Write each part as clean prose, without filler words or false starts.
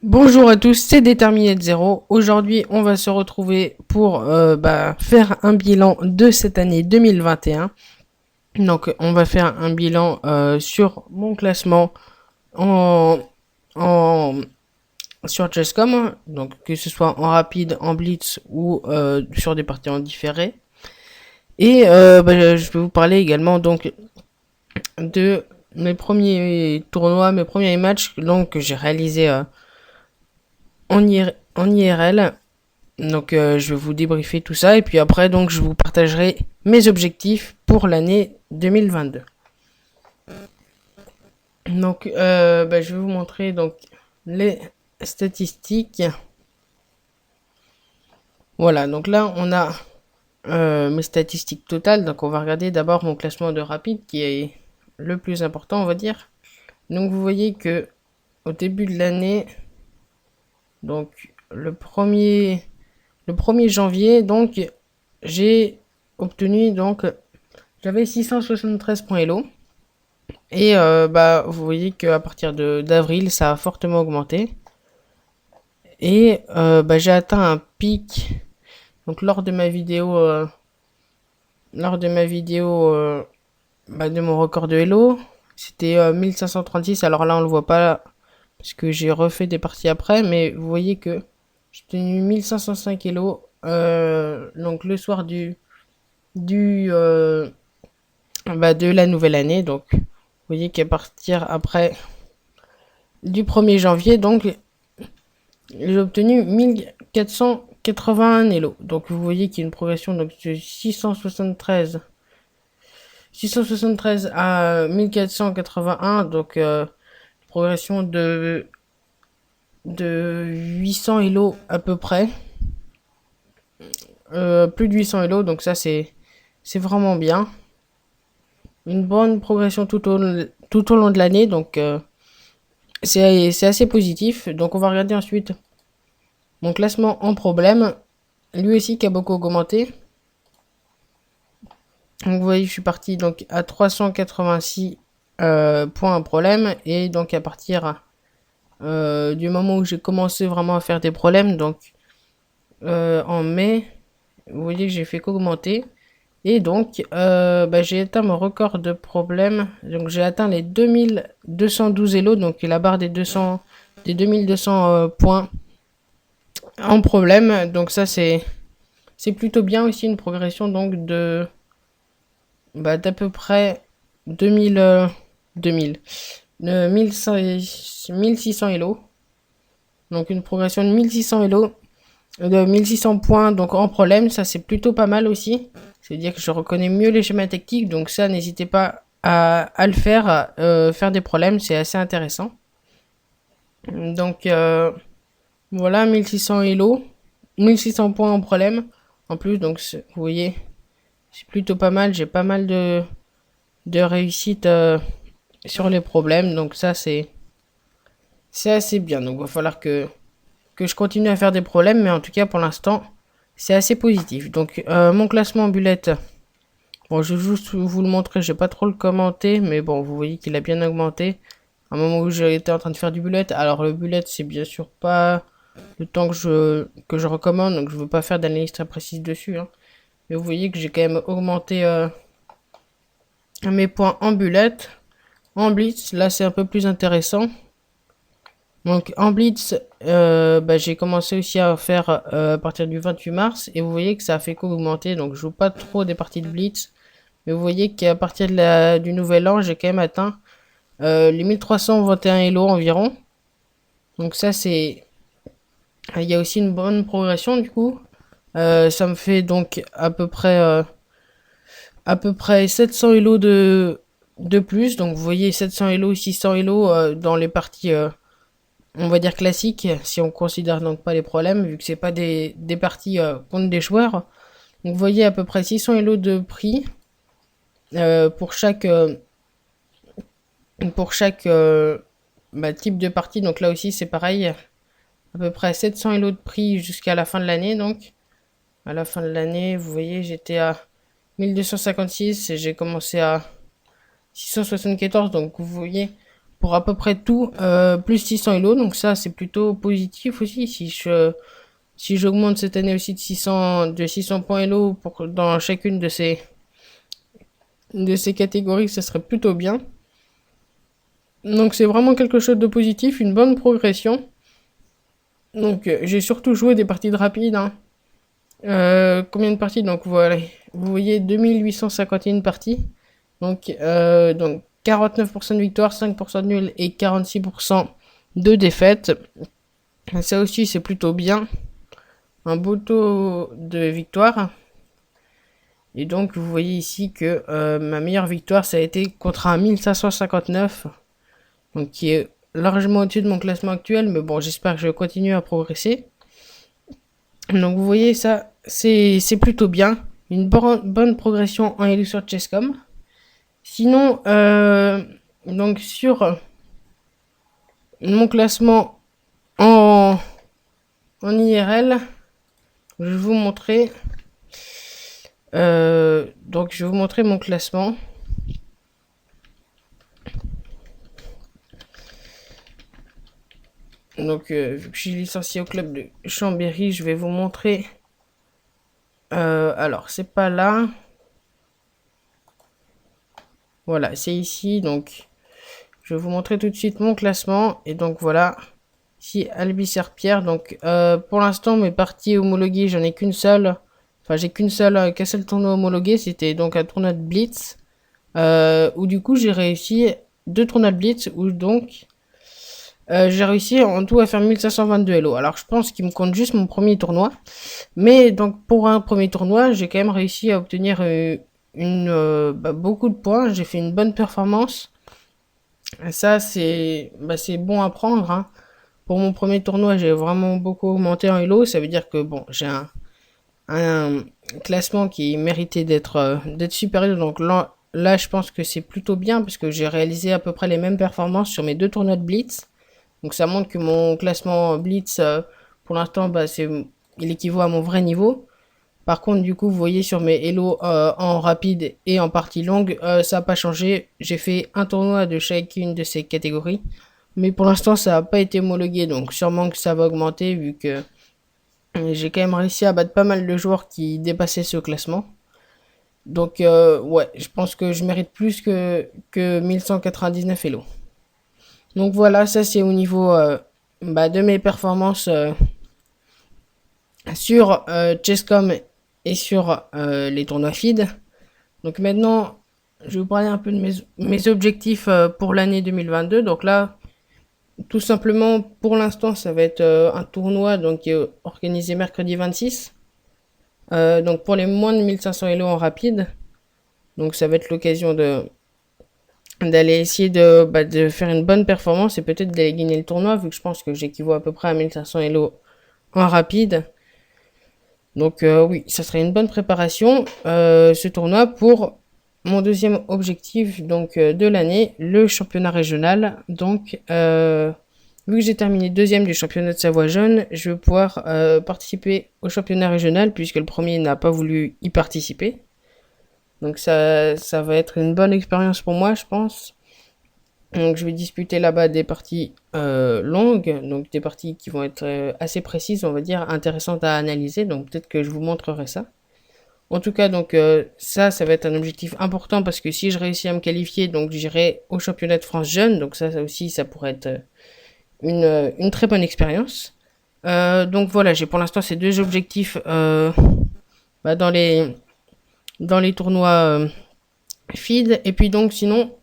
Bonjour à tous, c'est Déterminé de Zéro. Aujourd'hui, on va se retrouver pour faire un bilan de cette année 2021. Donc, on va faire un bilan sur mon classement en, en sur Chesscom, donc que ce soit en rapide, en blitz ou sur des parties en différé. Et je vais vous parler également donc de mes premiers tournois, mes premiers matchs donc que j'ai réalisés en IRL. Donc je vais vous débriefer tout ça et puis après donc je vous partagerai mes objectifs pour l'année 2022. Donc je vais vous montrer donc les statistiques. Voilà, donc là on a mes statistiques totales. Donc on va regarder d'abord mon classement de rapide qui est le plus important on va dire. Donc vous voyez que au début de l'année, donc le 1er janvier, donc j'ai obtenu donc j'avais 673 points Elo. Et vous voyez qu'à partir d'avril, ça a fortement augmenté. Et j'ai atteint un pic. Donc lors de ma vidéo de mon record de Elo, c'était 1536. Alors là, on le voit pas parce que j'ai refait des parties après, mais vous voyez que j'ai tenu 1505 Elo. Donc le soir du de la nouvelle année. Donc vous voyez qu'à partir après du 1er janvier, donc j'ai obtenu 1481 Elo. Donc vous voyez qu'il y a une progression donc, de 673 à 1481. Donc progression de 800 Elo à peu près. Plus de 800 Elo, donc ça c'est vraiment bien. Une bonne progression tout au long de l'année, donc c'est assez positif. Donc on va regarder ensuite mon classement en problème. Lui aussi qui a beaucoup augmenté. Donc vous voyez, je suis parti donc à 386 points en problème. Et donc à partir du moment où j'ai commencé vraiment à faire des problèmes, donc en mai, vous voyez que j'ai fait qu'augmenter. Et donc j'ai atteint mon record de problèmes. Donc j'ai atteint les 2212 Elo, donc la barre des 2200 points en problème. Donc ça c'est plutôt bien aussi, une progression donc d'à peu près 1600 Elo. Donc une progression de 1600 Elo, de 1600 points donc en problème, ça c'est plutôt pas mal aussi. C'est-à-dire que je reconnais mieux les schémas tactiques, donc ça n'hésitez pas à le faire, faire des problèmes, c'est assez intéressant. Donc voilà, 1600 Elo, 1600 points en problème. En plus, donc vous voyez, c'est plutôt pas mal, j'ai pas mal de réussite sur les problèmes, donc ça c'est assez bien. Donc il va falloir que je continue à faire des problèmes, mais en tout cas pour l'instant c'est assez positif. Donc mon classement en bullet, bon je vais juste vous le montrer, j'ai pas trop le commenté, mais bon vous voyez qu'il a bien augmenté à un moment où j'étais en train de faire du bullet. Alors le bullet c'est bien sûr pas le temps que je recommande, donc je veux pas faire d'analyse très précise dessus, hein. Mais vous voyez que j'ai quand même augmenté mes points en bullet. En blitz, là c'est un peu plus intéressant. Donc en blitz, j'ai commencé aussi à faire à partir du 28 mars. Et vous voyez que ça a fait qu'augmenter. Donc je joue pas trop des parties de blitz. Mais vous voyez qu'à partir du nouvel an, j'ai quand même atteint les 1321 Elo environ. Donc ça c'est... Il y a aussi une bonne progression du coup. Ça me fait donc à peu près 700 Elo de plus. Donc vous voyez 700 Elo, 600 Elo dans les parties on va dire classiques, si on considère donc pas les problèmes, vu que c'est pas des parties contre des joueurs. Donc vous voyez à peu près 600 Elo de prix pour chaque type de partie. Donc là aussi c'est pareil, à peu près 700 Elo de prix jusqu'à la fin de l'année. Donc à la fin de l'année, vous voyez, j'étais à 1256 et j'ai commencé à 674. Donc vous voyez, pour à peu près tout, plus 600 Elo, donc ça c'est plutôt positif aussi. Si j'augmente cette année aussi de 600 points Elo dans chacune de ces catégories, ça serait plutôt bien. Donc c'est vraiment quelque chose de positif, une bonne progression. Donc j'ai surtout joué des parties de rapide, hein. Combien de parties? Donc voilà, vous voyez 2851 parties. Donc 49% de victoire, 5% de nul et 46% de défaite. Ça aussi c'est plutôt bien. Un beau taux de victoire. Et donc vous voyez ici que ma meilleure victoire ça a été contre un 1559. Donc qui est largement au-dessus de mon classement actuel. Mais bon, j'espère que je vais continuer à progresser. Donc vous voyez ça, c'est plutôt bien. Une bonne progression en Elo sur Chess.com. Sinon, donc sur mon classement en IRL, je vais vous montrer. Donc je vais vous montrer mon classement. Donc vu que je suis licencié au club de Chambéry, je vais vous montrer. Alors c'est pas là. Voilà, c'est ici. Donc je vais vous montrer tout de suite mon classement. Et donc voilà. Ici Albi-Serpierre. Donc pour l'instant mes parties homologuées, j'en ai qu'une seule. Enfin j'ai qu'un seul tournoi homologué. C'était donc un tournoi de Blitz. Où du coup j'ai réussi 2 tournois de Blitz. Où donc j'ai réussi en tout à faire 1522 Elo. Alors je pense qu'il me compte juste mon premier tournoi. Mais donc pour un premier tournoi, j'ai quand même réussi à obtenir beaucoup de points. J'ai fait une bonne performance. Ça c'est bon à prendre, hein. Pour mon premier tournoi, j'ai vraiment beaucoup augmenté en Elo. Ça veut dire que bon, j'ai un classement qui méritait d'être supérieur. Donc là, je pense que c'est plutôt bien parce que j'ai réalisé à peu près les mêmes performances sur mes 2 tournois de Blitz. Donc ça montre que mon classement Blitz, pour l'instant, il équivaut à mon vrai niveau. Par contre, du coup, vous voyez sur mes Elo en rapide et en partie longue, ça n'a pas changé. J'ai fait un tournoi de chacune de ces catégories. Mais pour l'instant, ça n'a pas été homologué. Donc sûrement que ça va augmenter vu que j'ai quand même réussi à battre pas mal de joueurs qui dépassaient ce classement. Donc ouais, je pense que je mérite plus que 1199 Elo. Donc voilà, ça c'est au niveau de mes performances sur Chess.com et sur les tournois feed. Donc maintenant, je vais vous parler un peu de mes objectifs pour l'année 2022. Donc là, tout simplement, pour l'instant, ça va être un tournoi donc, organisé mercredi 26. Donc pour les moins de 1500 Elo en rapide. Donc ça va être l'occasion d'aller essayer de faire une bonne performance et peut-être d'aller gagner le tournoi, vu que je pense que j'équivaut à peu près à 1500 Elo en rapide. Donc oui, ça serait une bonne préparation, ce tournoi, pour mon deuxième objectif donc de l'année, le championnat régional. Donc vu que j'ai terminé deuxième du championnat de Savoie Jeune, je vais pouvoir participer au championnat régional puisque le premier n'a pas voulu y participer. Donc ça va être une bonne expérience pour moi, je pense. Donc je vais disputer là-bas des parties longues, donc des parties qui vont être assez précises, on va dire, intéressantes à analyser. Donc peut-être que je vous montrerai ça. En tout cas, donc ça va être un objectif important parce que si je réussis à me qualifier, donc j'irai au championnat de France jeune. Donc ça aussi, ça pourrait être une très bonne expérience. Donc voilà, j'ai pour l'instant ces 2 objectifs dans les tournois feed. Et puis donc sinon,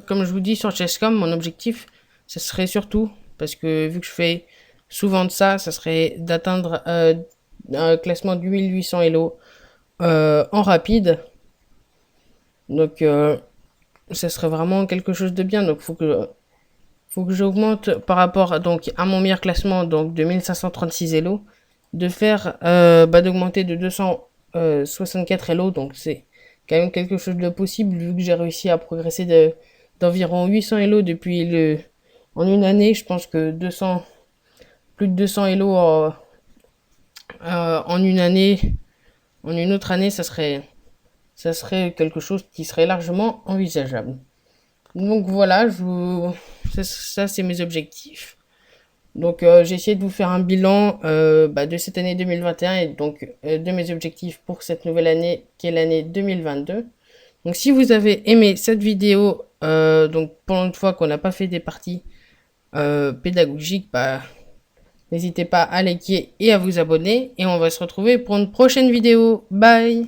comme je vous dis sur Chess.com, mon objectif, ce serait surtout, parce que vu que je fais souvent de ça, ça serait d'atteindre un classement du 1800 Elo en rapide. Donc ça serait vraiment quelque chose de bien. Donc faut que j'augmente par rapport à mon meilleur classement donc de 1536 Elo, de faire d'augmenter de 264 Elo. Donc c'est quand même quelque chose de possible vu que j'ai réussi à progresser d'environ 800 Elo en une année. Je pense que plus de 200 Elo en une année, en une autre année, ça serait quelque chose qui serait largement envisageable. Donc voilà, ça c'est mes objectifs. Donc j'ai essayé de vous faire un bilan de cette année 2021 et donc de mes objectifs pour cette nouvelle année qui est l'année 2022. Donc si vous avez aimé cette vidéo, donc pour une fois qu'on n'a pas fait des parties pédagogiques, n'hésitez pas à liker et à vous abonner. Et on va se retrouver pour une prochaine vidéo. Bye!